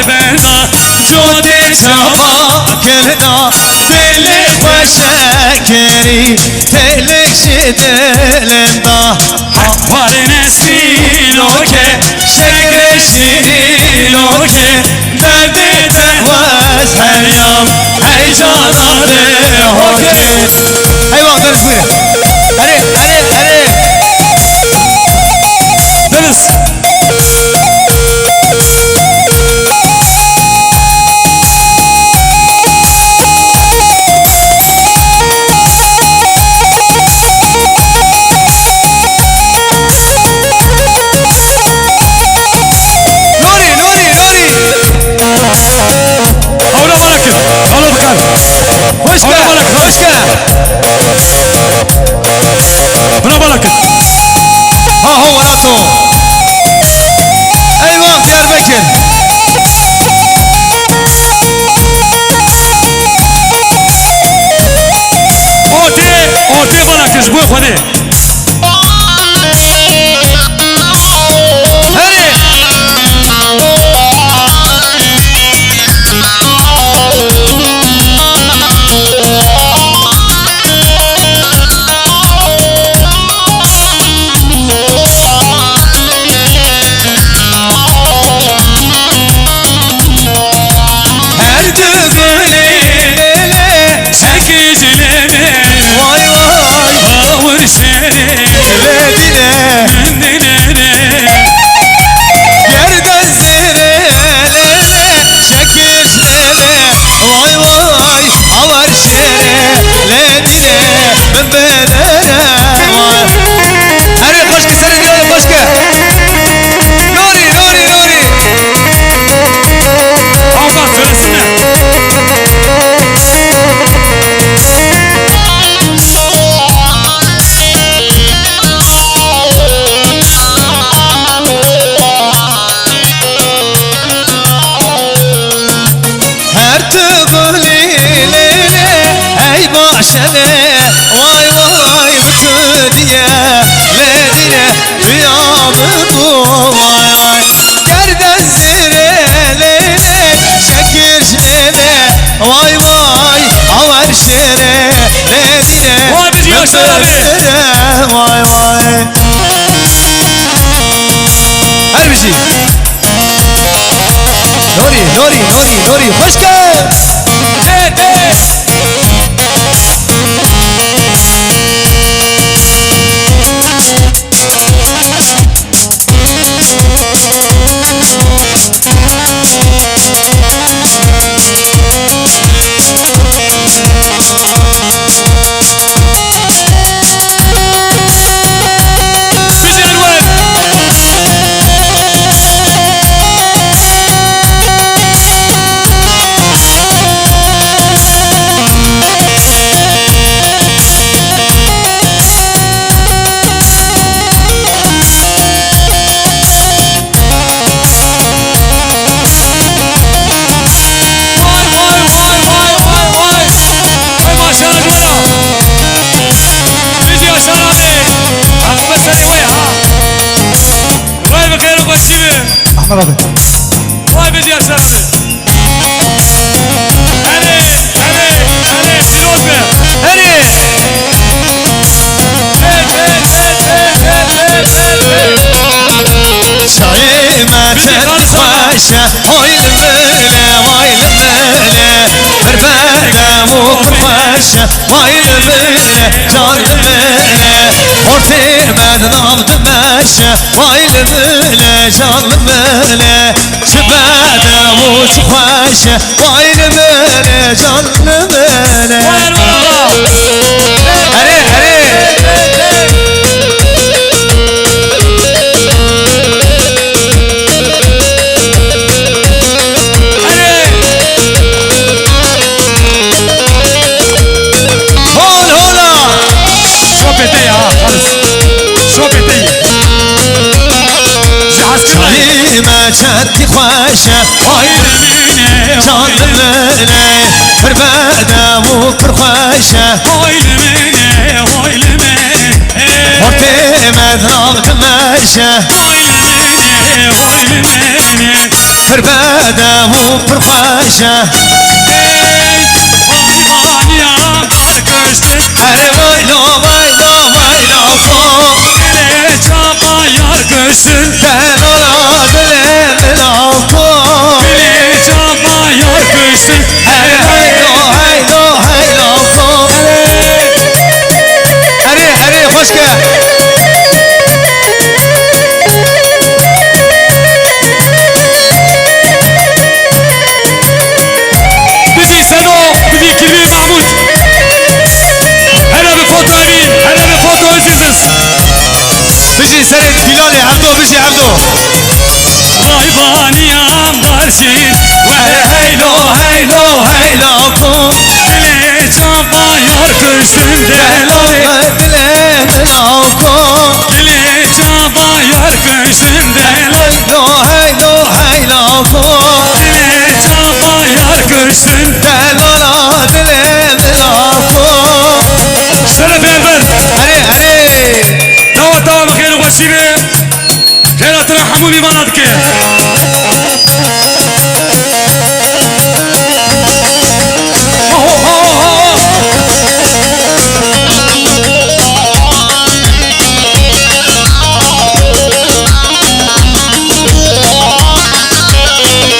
بنا جودي سوا كلنا دلي وشاكري تلك شدلنا حفر نسينوكي شكر شيرينوكي دردي تهواز هر يوم هيجانا ريحوكي ايوه درس بيه علي درس بلا بركة ها هو راسه ايوه ديار بكر اوتي بركة شبوه خدي واي واي عوار شيري ليلي واي بيجي يا شبابي واي واي هل بيجي نوري خشكة أحمد واي بيجي يا شبابي هني سيروز بيه شاي ما تنفاشة هاي الملة واي الملة بربادة مو فرفاشة واي الملة جار الملة هورتي مدنام دماشة واي الملة جار الملة شبادة مو شخاشة واي الملة جار الملة ما شدي خواشة واي المينة جار المينة فربادة مو فرخاشة واي المينة هورتي مدنام دماشة واي المينة فربادة وبرخاشة Vaniyam dar köştük هري ويلو ويلو ويلو Dile çapa yar köştün دلولا دلي ملاكو Dile çapa yar köştün هري هيلو هيلو هيلوكو هري هري خوشكا Bizi Seno, bizi Kirbi Mahmut Hele bir foto emin, hele bir foto özüzüz بيجي سرد بلالي عبدو بيجي عبدو Vay vaniyam darşin هري هيلو هيلو هيلوكو Dile çapa yar köştün دلولا دلي ملاكو Dile çapa yar köştün هيلو هيلو هيلوكو Dile çapa yar köştün دلولا دلي ملاكو Şeref Elber هري هري دوا دوا بخير وشيبه خير ترحموا لي بناتك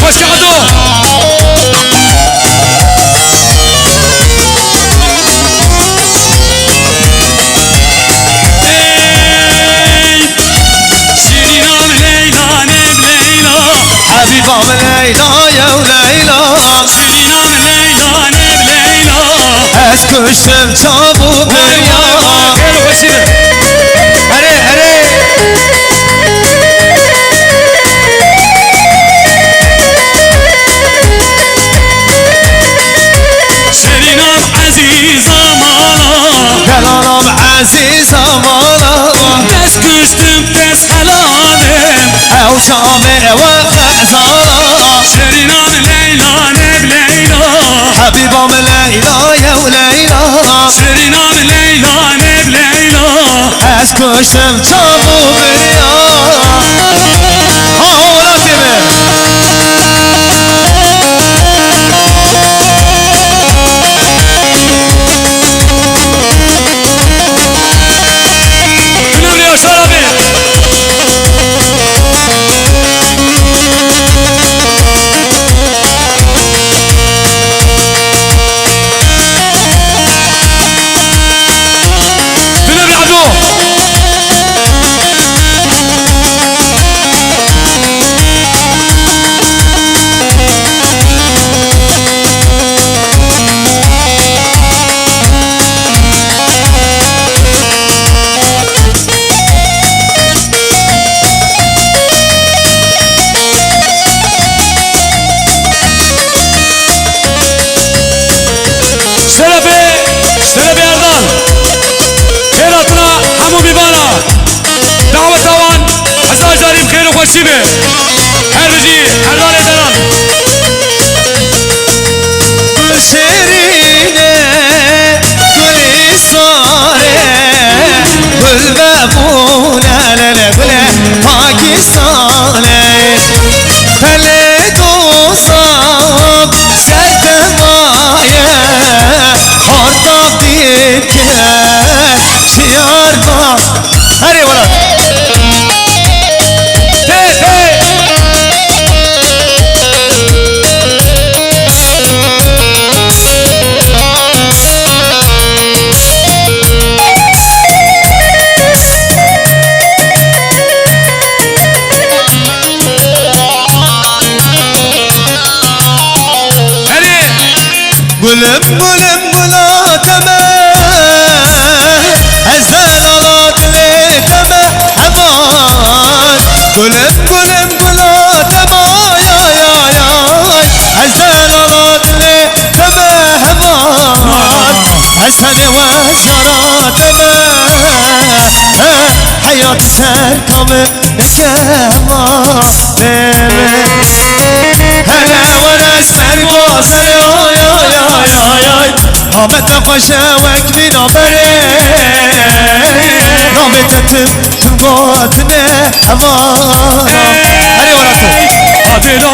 خوش قعدوا شيرينام ليلى نب ليلى حبيبة من ليلى يا وليلى شيرينام ليلى نب ليلى اسكشم شابو بريا خير وشيبه هري هري شيرينام عزيزة مالا دلالم عزيزة مالا بس كشتم بس حلالم او شامع وخزالا شيرينام ليلى نب ليلى حبيبة من ليلى يا وليلى شيرينام ليلى نب ليلى اسكشم شابو بريا ها هو لازمه تنوري يا شرابي تنوري عبدو شرفي أردان خيراتنا همو بيبانا دعوة توان حسنا جاري بخير وخوشيبه هر بجي أردان دران شيرينه كل صاره كل بابونا لا كل باكستاني خليت وصاب سد مايه حرطة بيك شيار ما هري ورا تي تي قلب قلب قلا تمام هزال راد لي تمام حمان قلب قلب قلا تمام يا هزال راد لي تمام حمان حسن وشرا تمام حياتي سركم نكما هلا وانا سرقاس آمد خوشوک می نابره نامتتم تو باطنه هوانا هری ورسو Adil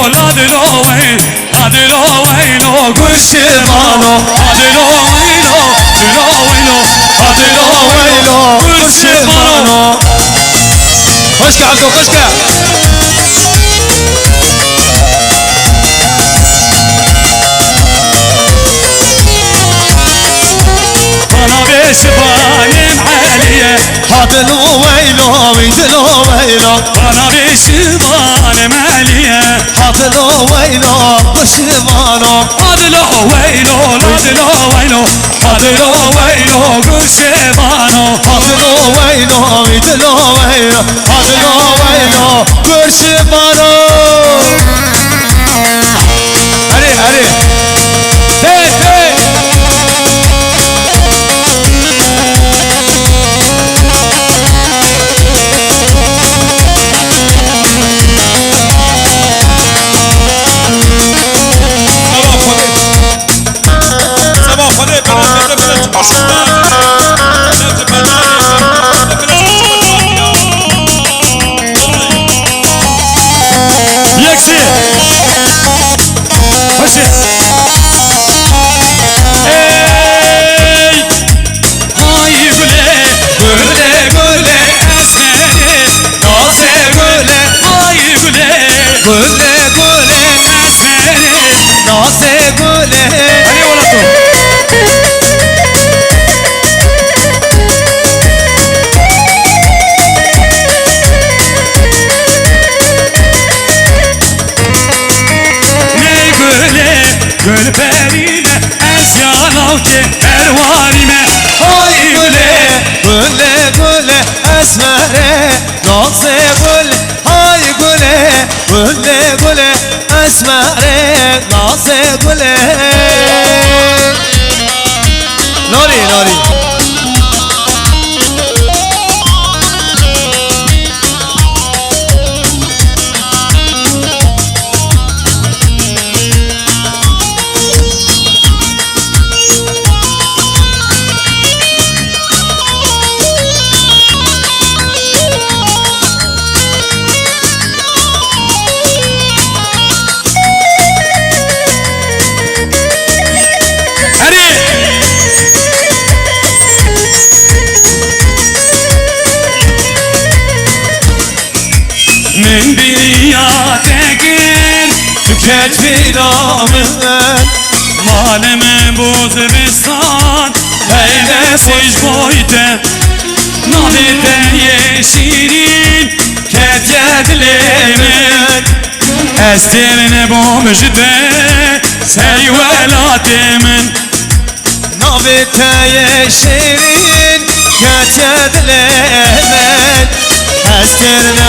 لادلو وين لادلو وينو كرشمانو لادلو وينو لادلو وينو لادلو وينو كرشمانو خشك عبدو خشك شبانم عالية هاتلو ويلو ويدلو ويلو أنا بشبانم عالية هاتلو ويلو كرشمانو هاتلو ويلو لادلو ويلو هاتلو ويلو كرشمانو هاتلو ويلو ويدلو ويلو هاتلو ويلو كرشمانو هري هري هي هي گل پرینه از یانوکه اروانیمه های گله گله گله اسمره نازه گله های گله گله گله اسمره نازه گله ناری ناری من بیاتگیر تکت بیرامن مالم بوزبستان هیلسیش بایده نالیده یه شیرین کتیه دلیمن استرن بومجده سری ولات من نالیده یه شیرین کتیه دلیمن استرن